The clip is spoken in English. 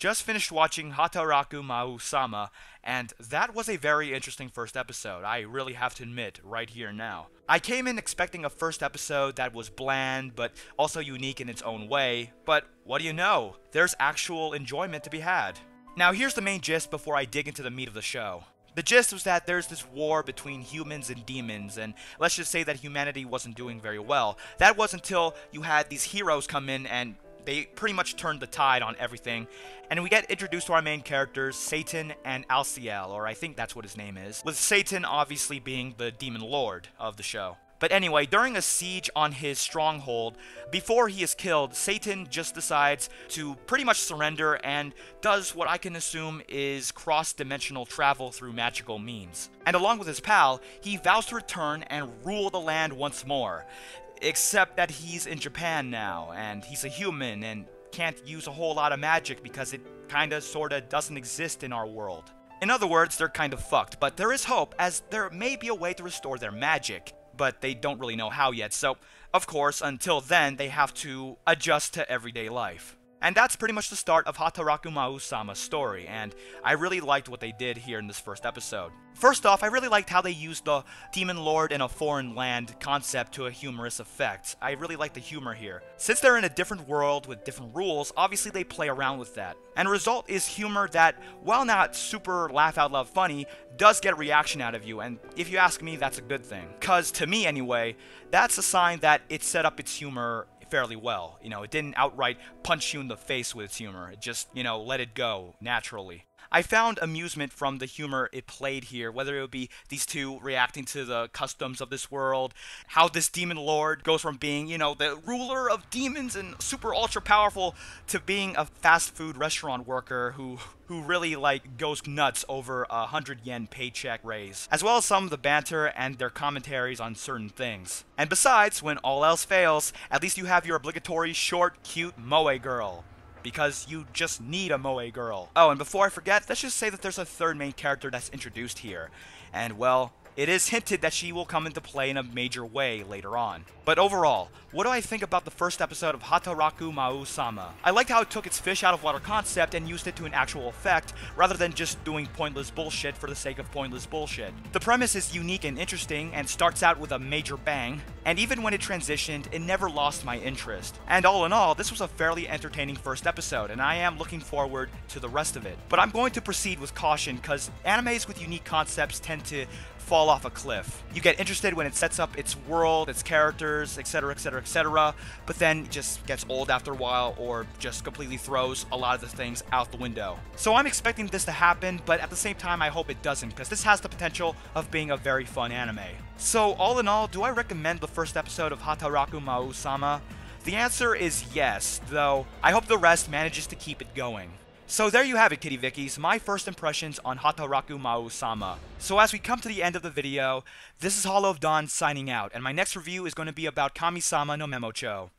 Just finished watching Hataraku Maou-Sama, and that was a very interesting first episode, I really have to admit, right here now. I came in expecting a first episode that was bland, but also unique in its own way, but what do you know? There's actual enjoyment to be had. Now here's the main gist before I dig into the meat of the show. The gist was that there's this war between humans and demons, and let's just say that humanity wasn't doing very well. That was until you had these heroes come in and they pretty much turned the tide on everything, and we get introduced to our main characters, Satan and Alciel, or I think that's what his name is, with Satan obviously being the demon lord of the show. But anyway, during a siege on his stronghold, before he is killed, Satan just decides to pretty much surrender and does what I can assume is cross-dimensional travel through magical means. And along with his pal, he vows to return and rule the land once more. Except that he's in Japan now, and he's a human, and can't use a whole lot of magic because it kinda sorta doesn't exist in our world. In other words, they're kind of fucked, but there is hope, as there may be a way to restore their magic, but they don't really know how yet, so, of course, until then, they have to adjust to everyday life. And that's pretty much the start of Hataraku Maou-Sama's story, and I really liked what they did here in this first episode. First off, I really liked how they used the Demon Lord in a foreign land concept to a humorous effect. I really like the humor here. Since they're in a different world with different rules, obviously they play around with that. And the result is humor that, while not super laugh-out-loud funny, does get a reaction out of you, and if you ask me, that's a good thing. Cause, to me anyway, that's a sign that it set up its humor fairly well. You know, it didn't outright punch you in the face with its humor. It just, let it go naturally. I found amusement from the humor it played here, whether it would be these two reacting to the customs of this world, how this demon lord goes from being, the ruler of demons and super ultra powerful to being a fast food restaurant worker who really goes nuts over a 100 yen paycheck raise, as well as some of the banter and their commentaries on certain things. And besides, when all else fails, at least you have your obligatory short, cute moe girl. Because you just need a moe girl. Oh, and before I forget, let's just say that there's a third main character that's introduced here. And well, it is hinted that she will come into play in a major way later on. But overall, what do I think about the first episode of Hataraku Maou-Sama? I liked how it took its fish out of water concept and used it to an actual effect, rather than just doing pointless bullshit for the sake of pointless bullshit. The premise is unique and interesting, and starts out with a major bang, and even when it transitioned, it never lost my interest. And all in all, this was a fairly entertaining first episode, and I am looking forward to the rest of it. But I'm going to proceed with caution, cause animes with unique concepts tend to fall off a cliff. You get interested when it sets up its world, its characters, etc, etc, etc, but then it just gets old after a while, or just completely throws a lot of the things out the window. So I'm expecting this to happen, but at the same time I hope it doesn't, because this has the potential of being a very fun anime. So all in all, do I recommend the first episode of Hataraku Maou-Sama? The answer is yes, though I hope the rest manages to keep it going. So there you have it, Kitty Vickies, my first impressions on Hataraku Maou-Sama. So as we come to the end of the video, this is Hollow of Dawn signing out, and my next review is going to be about Kami-sama no Memocho.